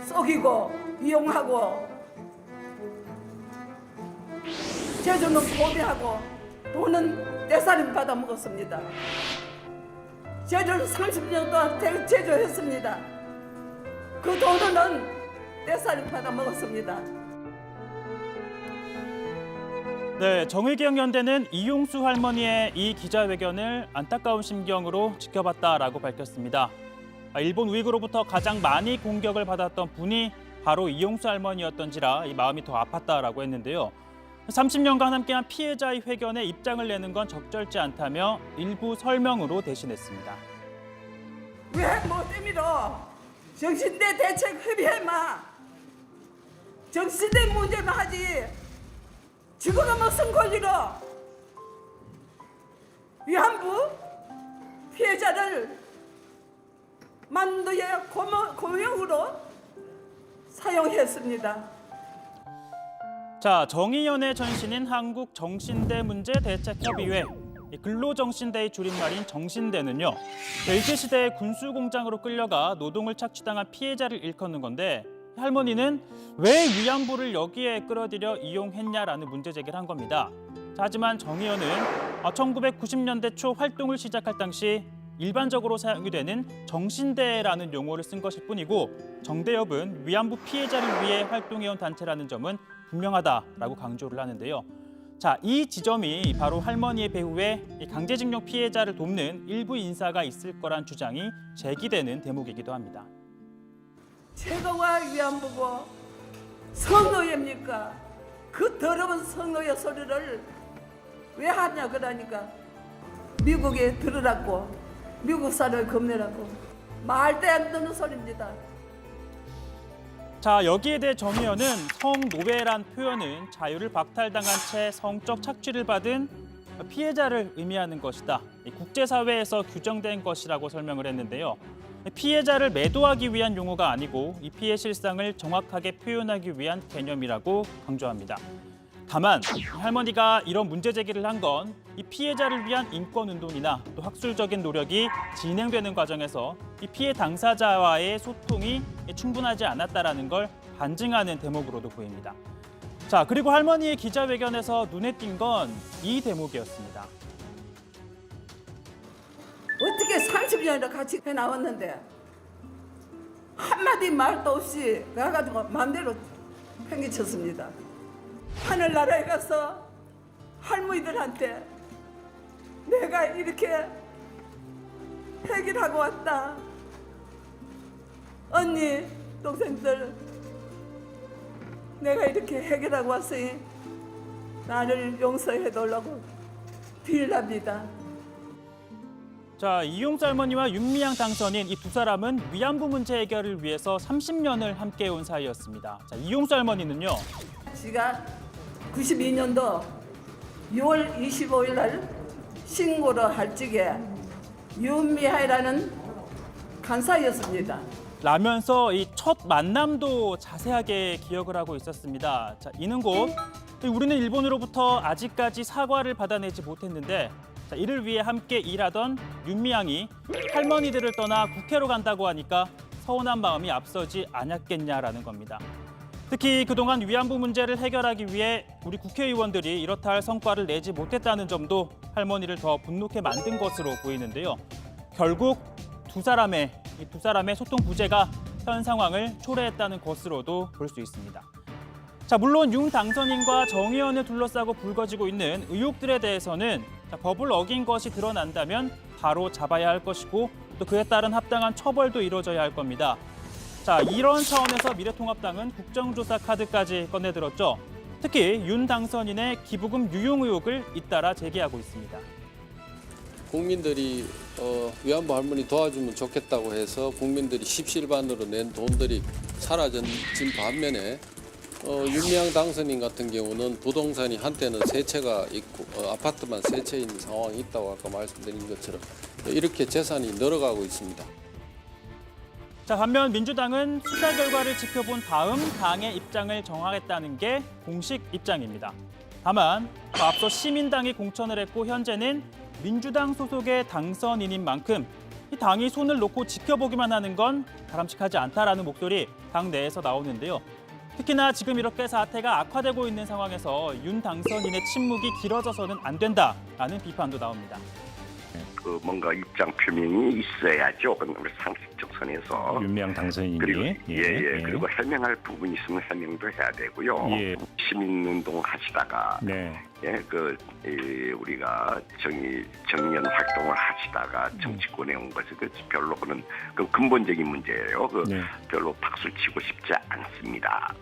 속이고 이용하고 제주는 고비하고 돈은 떼살림 받아 먹었습니다. 제주는 30년 동안 제조했습니다. 그 돈은 떼살림 받아 먹었습니다. 네, 정의기억연대는 이용수 할머니의 이 기자회견을 안타까운 심경으로 지켜봤다라고 밝혔습니다. 일본 우익으로부터 가장 많이 공격을 받았던 분이 바로 이용수 할머니였던지라 이 마음이 더 아팠다라고 했는데요. 30년간 함께한 피해자의 회견에 입장을 내는 건 적절치 않다며 일부 설명으로 대신했습니다. 왜 못 때밀어? 정신대 대책 협의해마. 정신대 문제만 하지. 지금은 무슨 권리로? 위안부 피해자를 만두의 고용으로 사용했습니다. 자, 정의연의 전신인 한국정신대문제대책협의회, 근로정신대의 줄임말인 정신대는요, 일제시대의 군수공장으로 끌려가 노동을 착취당한 피해자를 일컫는 건데 할머니는 왜 위안부를 여기에 끌어들여 이용했냐라는 문제 제기를 한 겁니다. 자, 하지만 정의연은 1990년대 초 활동을 시작할 당시 일반적으로 사용이 되는 정신대라는 용어를 쓴 것일 뿐이고 정대협은 위안부 피해자를 위해 활동해온 단체라는 점은 분명하다라고 강조를 하는데요. 자, 이 지점이 바로 할머니의 배후에 강제징용 피해자를 돕는 일부 인사가 있을 거란 주장이 제기되는 대목이기도 합니다. 최고가 위안부고 성노예입니까? 그 더러운 성노예 소리를 왜 하냐 그러니까 미국에 들으라고 미국 사람을 겁내라고 말도 안 되는 소리입니다. 자, 여기에 대해 정의연은 성노예란 표현은 자유를 박탈당한 채 성적 착취를 받은 피해자를 의미하는 것이다. 국제사회에서 규정된 것이라고 설명을 했는데요. 피해자를 매도하기 위한 용어가 아니고 이 피해 실상을 정확하게 표현하기 위한 개념이라고 강조합니다. 다만 할머니가 이런 문제 제기를 한 건 이 피해자를 위한 인권운동이나 또 학술적인 노력이 진행되는 과정에서 이 피해 당사자와의 소통이 충분하지 않았다라는 걸 반증하는 대목으로도 보입니다. 자, 그리고 할머니의 기자회견에서 눈에 띈 건 이 대목이었습니다. 어떻게 30년이나 같이 해 나왔는데 한마디 말도 없이 가가지고 마음대로 팽개쳤습니다. 하늘나라에 가서 할머니들한테 내가 이렇게 해결하고 왔다. 언니, 동생들 내가 이렇게 해결하고 왔으니 나를 용서해 달라고 빌랍니다. 자, 이용수 할머니와 윤미향 당선인 이 두 사람은 위안부 문제 해결을 위해서 30년을 함께 온 사이였습니다. 자, 이용수 할머니는요. 제가 92년도 6월 25일 날 신고를 할 적에 윤미향이라는 간사였습니다. 라면서 이 첫 만남도 자세하게 기억을 하고 있었습니다. 자, 이는 곧 우리는 일본으로부터 아직까지 사과를 받아내지 못했는데 자, 이를 위해 함께 일하던 윤미향이 할머니들을 떠나 국회로 간다고 하니까 서운한 마음이 앞서지 않았겠냐라는 겁니다. 특히 그동안 위안부 문제를 해결하기 위해 우리 국회의원들이 이렇다 할 성과를 내지 못했다는 점도 할머니를 더 분노케 만든 것으로 보이는데요. 결국 두 사람의 소통 부재가 현 상황을 초래했다는 것으로도 볼 수 있습니다. 자, 물론 윤 당선인과 정의연을 둘러싸고 불거지고 있는 의혹들에 대해서는 법을 어긴 것이 드러난다면 바로 잡아야 할 것이고 또 그에 따른 합당한 처벌도 이루어져야 할 겁니다. 자, 이런 차원에서 미래통합당은 국정조사 카드까지 꺼내들었죠. 특히 윤 당선인의 기부금 유용 의혹을 잇따라 제기하고 있습니다. 국민들이 위안부 할머니 도와주면 좋겠다고 해서 국민들이 십시일반으로 낸 돈들이 사라진 반면에 윤미향 당선인 같은 경우는 부동산이 한때는 세 채가 있고 아파트만 세 채 있는 상황이 있다고 아까 말씀드린 것처럼 이렇게 재산이 늘어가고 있습니다. 자, 반면 민주당은 수사 결과를 지켜본 다음 당의 입장을 정하겠다는 게 공식 입장입니다. 다만 앞서 시민당이 공천을 했고 현재는 민주당 소속의 당선인인 만큼 이 당이 손을 놓고 지켜보기만 하는 건 바람직하지 않다라는 목소리 당 내에서 나오는데요. 특히나 지금 이렇게 사태가 악화되고 있는 상황에서 윤 당선인의 침묵이 길어져서는 안 된다라는 비판도 나옵니다. 뭔가 입장 표명이 있어야죠. 우리 상식적 선에서. 윤미향 당선인이 그리고 그리고 해명할 부분이 있으면 해명도 해야 되고요. 예. 시민운동 하시다가 네. 우리가 정연 활동을 하시다가 정치권에 온 것이 별로 그런 그 근본적인 문제예요. 네. 별로 박수 치고 싶지 않습니다.